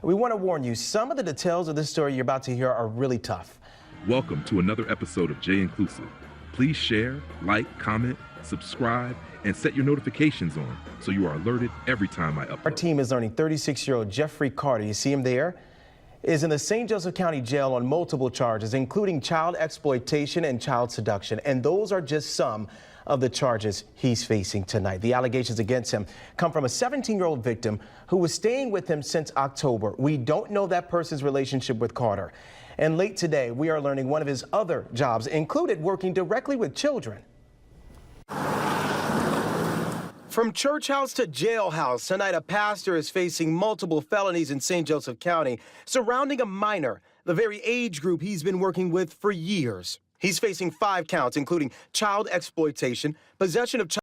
We want to warn you, some of the details of this story you're about to hear are really tough. Welcome to another episode of J Inclusive. Please share, like, comment, subscribe, and set your notifications on so you are alerted every time I upload. Our team is learning 36-year-old Geoffrey Carter, you see him there, is in the St. Joseph County Jail on multiple charges, including child exploitation and child seduction. And those are just some of the charges he's facing tonight. The allegations against him come from a 17-year-old victim who was staying with him since October. We don't know that person's relationship with Carter. And late today, we are learning one of his other jobs included working directly with children. From church house to jailhouse, tonight a pastor is facing multiple felonies in St. Joseph County surrounding a minor, the very age group he's been working with for years. He's facing 5 counts, including child exploitation, possession of child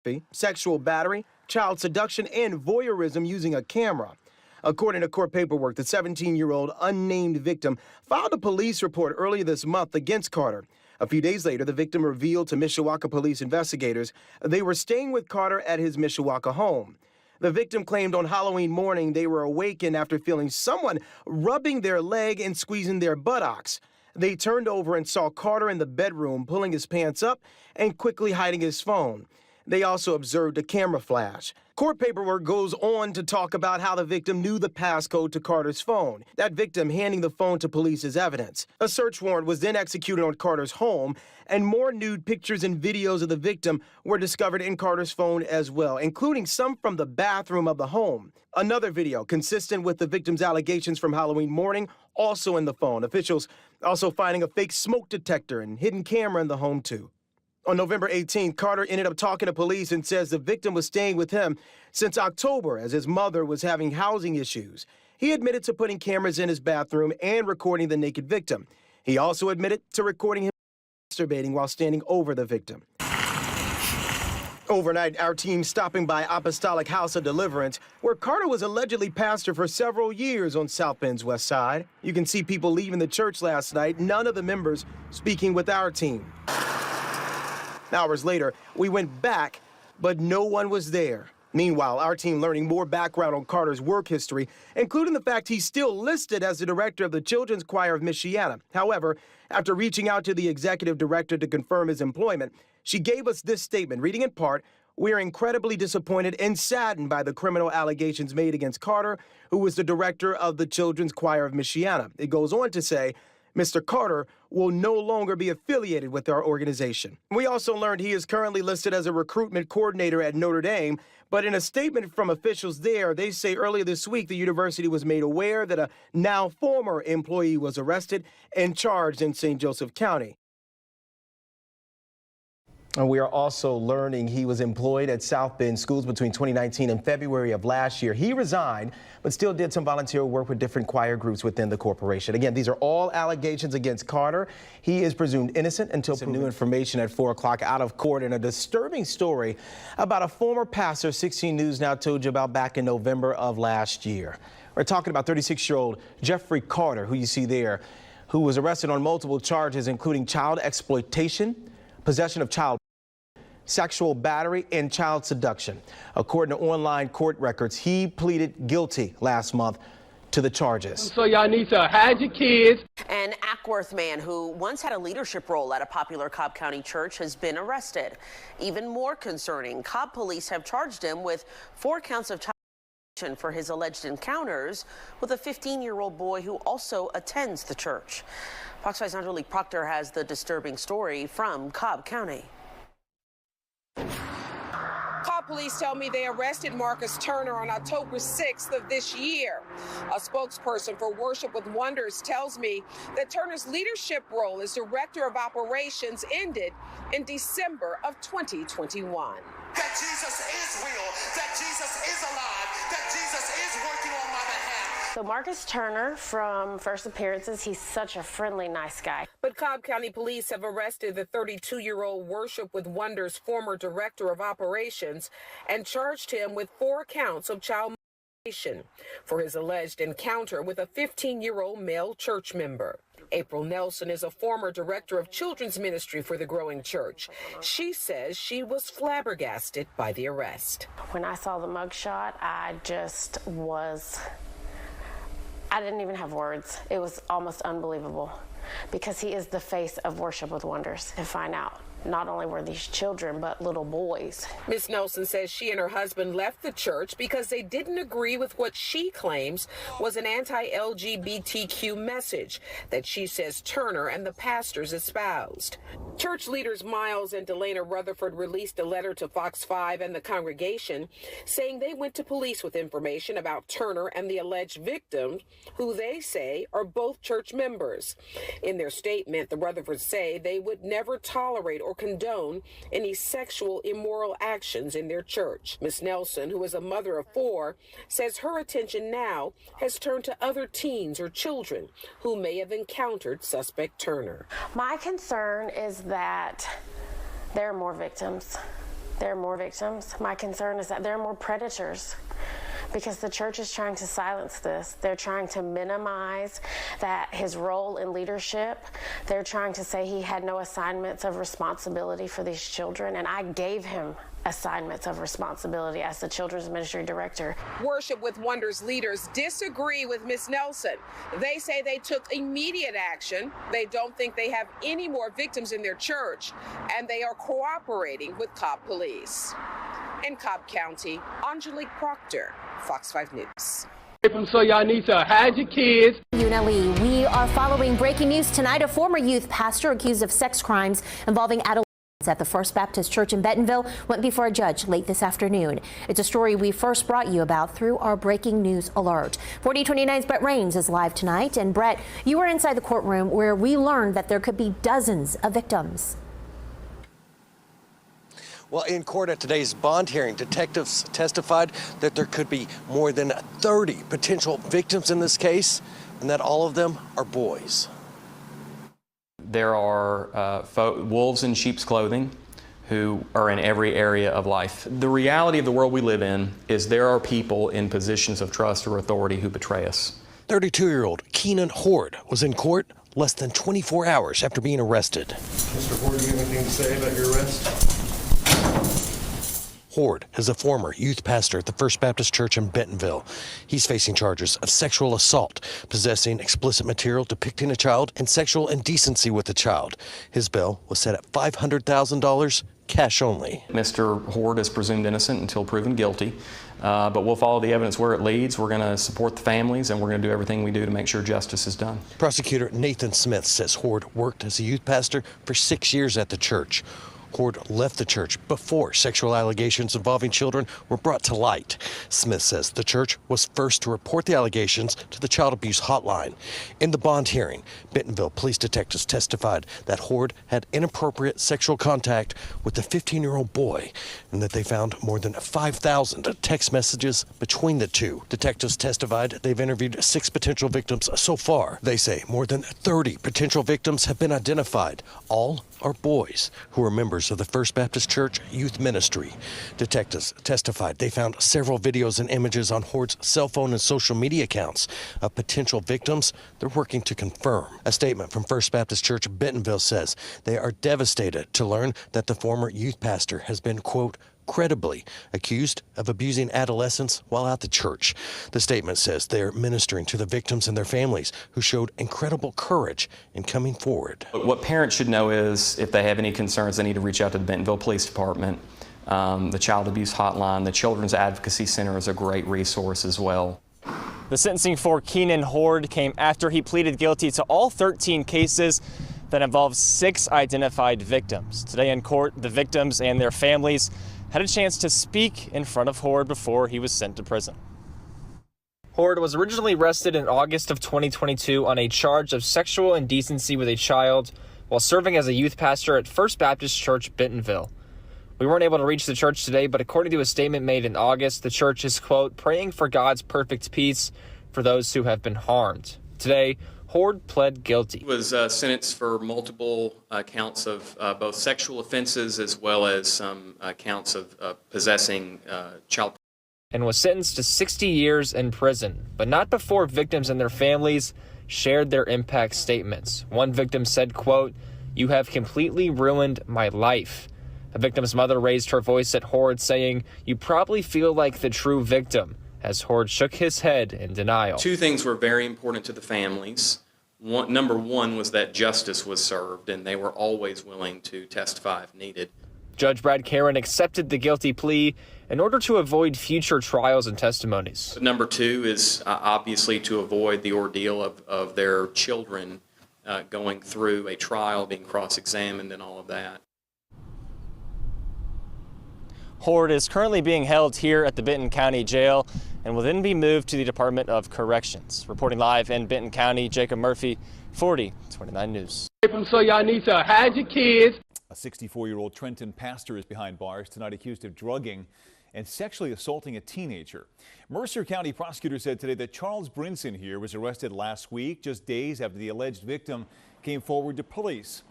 pornography, sexual battery, child seduction, and voyeurism using a camera. According to court paperwork, the 17-year-old unnamed victim filed a police report earlier this month against Carter. A few days later, the victim revealed to Mishawaka police investigators they were staying with Carter at his Mishawaka home. The victim claimed on Halloween morning they were awakened after feeling someone rubbing their leg and squeezing their buttocks. They turned over and saw Carter in the bedroom pulling his pants up and quickly hiding his phone. They also observed a camera flash. Court paperwork goes on to talk about how the victim knew the passcode to Carter's phone, that victim handing the phone to police as evidence. A search warrant was then executed on Carter's home, and more nude pictures and videos of the victim were discovered in Carter's phone as well, including some from the bathroom of the home. Another video, consistent with the victim's allegations from Halloween morning, also in the phone. Officials also finding a fake smoke detector and hidden camera in the home, too. On November 18th, Carter ended up talking to police and says the victim was staying with him since October as his mother was having housing issues. He admitted to putting cameras in his bathroom and recording the naked victim. He also admitted to recording him masturbating while standing over the victim. Overnight, our team stopping by Apostolic House of Deliverance, where Carter was allegedly pastor for several years on South Bend's west side. You can see people leaving the church last night, none of the members speaking with our team. Hours later, we went back, but no one was there. Meanwhile, our team learning more background on Carter's work history, including the fact he's still listed as the director of the Children's Choir of Michiana. However, after reaching out to the executive director to confirm his employment, she gave us this statement, reading in part, "We're incredibly disappointed and saddened by the criminal allegations made against Carter, who was the director of the Children's Choir of Michiana." It goes on to say, Mr. Carter will no longer be affiliated with our organization. We also learned he is currently listed as a recruitment coordinator at Notre Dame, but in a statement from officials there, they say earlier this week the university was made aware that a now former employee was arrested and charged in St. Joseph County. And we are also learning he was employed at South Bend schools between 2019 and February of last year. He resigned, but still did some volunteer work with different choir groups within the corporation. Again, these are all allegations against Carter. He is presumed innocent until some new information at 4 o'clock out of court, and a disturbing story about a former pastor 16 News Now told you about back in November of last year. We're talking about 36-year-old Geoffrey Carter, who you see there, who was arrested on multiple charges, including child exploitation, possession of child sexual battery, and child seduction. According to online court records, he pleaded guilty last month to the charges. So y'all need to hide your kids. An Ackworth man who once had a leadership role at a popular Cobb County church has been arrested. Even more concerning, Cobb police have charged him with 4 counts of child seduction for his alleged encounters with a 15-year-old boy who also attends the church. Fox 5's Angelique Proctor has the disturbing story from Cobb County. Cobb police tell me they arrested Marcus Turner on October 6th of this year. A spokesperson for Worship with Wonders tells me that Turner's leadership role as director of operations ended in December of 2021. That Jesus is real, that Jesus is alive, that Jesus is working on my behalf. So Marcus Turner, from First Appearances, he's such a friendly, nice guy. But Cobb County police have arrested the 32-year-old Worship with Wonders former director of operations and charged him with 4 counts of child molestation for his alleged encounter with a 15-year-old male church member. April Nelson is a former director of children's ministry for the growing church. She says she was flabbergasted by the arrest. When I saw the mugshot, I just was I didn't even have words. It was almost unbelievable because he is the face of Worship with Wonders. To find out not only were these children, but little boys. Ms. Nelson says she and her husband left the church because they didn't agree with what she claims was an anti-LGBTQ message that she says Turner and the pastors espoused. Church leaders Miles and Delana Rutherford released a letter to Fox 5 and the congregation saying they went to police with information about Turner and the alleged victims, who they say are both church members. In their statement, the Rutherfords say they would never tolerate or condone any sexual immoral actions in their church. Ms. Nelson, who is a mother of 4, says her attention now has turned to other teens or children who may have encountered suspect Turner. My concern is that there are more victims. There are more victims. My concern is that there are more predators, because the church is trying to silence this. They're trying to minimize his role in leadership. They're trying to say he had no assignments of responsibility for these children, and I gave him assignments of responsibility as the children's ministry director. Worship with Wonders leaders disagree with Ms. Nelson. They say they took immediate action. They don't think they have any more victims in their church, and they are cooperating with Cobb Police. In Cobb County, Angelique Proctor, Fox 5 News. So y'all need to hide your kids. UNLE, we are following breaking news tonight. A former youth pastor accused of sex crimes involving adolescents at the First Baptist Church in Bentonville went before a judge late this afternoon. It's a story we first brought you about through our breaking news alert. 4029's Brett Rains is live tonight. And Brett, you were inside the courtroom where we learned that there could be dozens of victims. Well, in court at today's bond hearing, detectives testified that there could be more than 30 potential victims in this case, and that all of them are boys. There are wolves in sheep's clothing who are in every area of life. The reality of the world we live in is there are people in positions of trust or authority who betray us. 32-year-old Keenan Hord was in court less than 24 hours after being arrested. Mr. Hord, do you have anything to say about your arrest? Hord is a former youth pastor at the First Baptist Church in Bentonville. He's facing charges of sexual assault, possessing explicit material depicting a child, and sexual indecency with a child. His bail was set at $500,000, cash only. Mr. Hord is presumed innocent until proven guilty, but we'll follow the evidence where it leads. We're going to support the families, and we're going to do everything we do to make sure justice is done. Prosecutor Nathan Smith says Hord worked as a youth pastor for 6 years at the church. Hord left the church before sexual allegations involving children were brought to light. Smith says the church was first to report the allegations to the child abuse hotline. In the bond hearing, Bentonville police detectives testified that Hord had inappropriate sexual contact with the 15-year-old boy, and that they found more than 5,000 text messages between the two. Detectives testified they've interviewed 6 potential victims so far. They say more than 30 potential victims have been identified. All are boys who are members of the First Baptist Church Youth Ministry. Detectives testified they found several videos and images on Hord's cell phone and social media accounts of potential victims they're working to confirm. A statement from First Baptist Church Bentonville says they are devastated to learn that the former youth pastor has been, quote, credibly accused of abusing adolescents while at the church. The statement says they are ministering to the victims and their families who showed incredible courage in coming forward. What parents should know is if they have any concerns, they need to reach out to the Bentonville Police Department. The Child Abuse Hotline, the Children's Advocacy Center is a great resource as well. The sentencing for Keenan Hord came after he pleaded guilty to all 13 cases that involve 6 identified victims. Today in court, the victims and their families had a chance to speak in front of Hord before he was sent to prison. Hord was originally arrested in August of 2022 on a charge of sexual indecency with a child while serving as a youth pastor at First Baptist Church Bentonville. We weren't able to reach the church today, but according to a statement made in August, the church is, quote, praying for God's perfect peace for those who have been harmed. Today, Hord pled guilty. He was sentenced for multiple counts of both sexual offenses as well as some counts of possessing child. And was sentenced to 60 years in prison, but not before victims and their families shared their impact statements. One victim said, quote, "You have completely ruined my life." A victim's mother raised her voice at Hord, saying, "You probably feel like the true victim, as Hord shook his head in denial. Two things were very important to the families. Number one was that justice was served, and they were always willing to testify if needed. Judge Brad Caron accepted the guilty plea in order to avoid future trials and testimonies. But number two is obviously to avoid the ordeal of their children going through a trial, being cross-examined and all of that. Hord is currently being held here at the Benton County Jail and will then be moved to the Department of Corrections. Reporting live in Benton County, Jacob Murphy, 4029 News. So y'all need to hide your kids. A 64-year-old Trenton pastor is behind bars tonight accused of drugging and sexually assaulting a teenager. Mercer County prosecutors said today that Charles Brinson here was arrested last week, just days after the alleged victim came forward to police.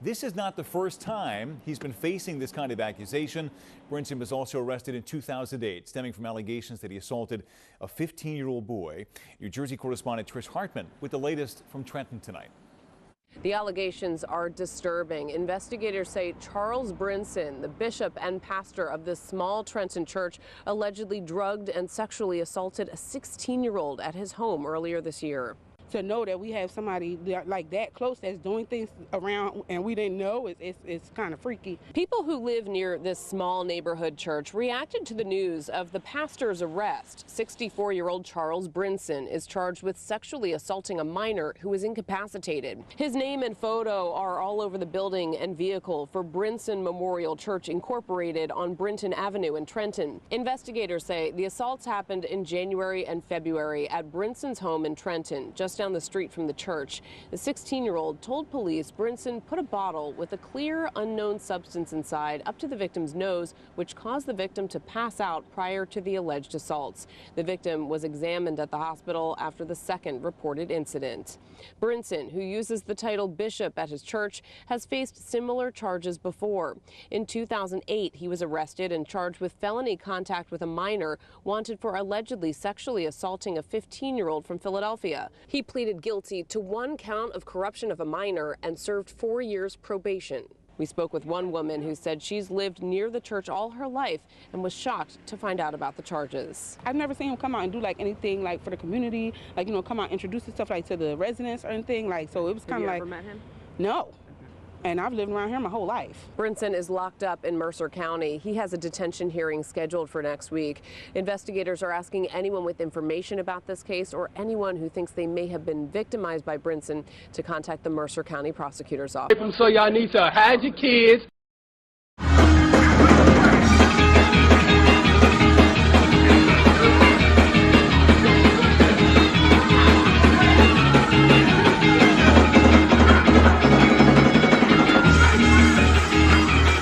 This is not the first time he's been facing this kind of accusation. Brinson was also arrested in 2008, stemming from allegations that he assaulted a 15-year-old boy. New Jersey correspondent Trish Hartman with the latest from Trenton tonight. The allegations are disturbing. Investigators say Charles Brinson, the bishop and pastor of this small Trenton church, allegedly drugged and sexually assaulted a 16-year-old at his home earlier this year. To know that we have somebody like that close that's doing things around and we didn't know, it's kind of freaky. People who live near this small neighborhood church reacted to the news of the pastor's arrest. 64-year-old Charles Brinson is charged with sexually assaulting a minor who is incapacitated. His name and photo are all over the building and vehicle for Brinson Memorial Church Incorporated on Brinton Avenue in Trenton. Investigators say the assaults happened in January and February at Brinson's home in Trenton, just down the street from the church. The 16-year-old told police Brinson put a bottle with a clear unknown substance inside up to the victim's nose, which caused the victim to pass out prior to the alleged assaults. The victim was examined at the hospital after the second reported incident. Brinson, who uses the title bishop at his church, has faced similar charges before. In 2008, he was arrested and charged with felony contact with a minor, wanted for allegedly sexually assaulting a 15-year-old from Philadelphia. He pleaded guilty to one count of corruption of a minor and served 4 years probation. We spoke with one woman who said she's lived near the church all her life and was shocked to find out about the charges. I've never seen him come out and do like anything like for the community, like, you know, come out and introduce himself like to the residents or anything, like, so it was kind of like. Have you ever met him? No. And I've lived around here my whole life. Brinson is locked up in Mercer County. He has a detention hearing scheduled for next week. Investigators are asking anyone with information about this case or anyone who thinks they may have been victimized by Brinson to contact the Mercer County Prosecutor's Office. So y'all need to hide your kids.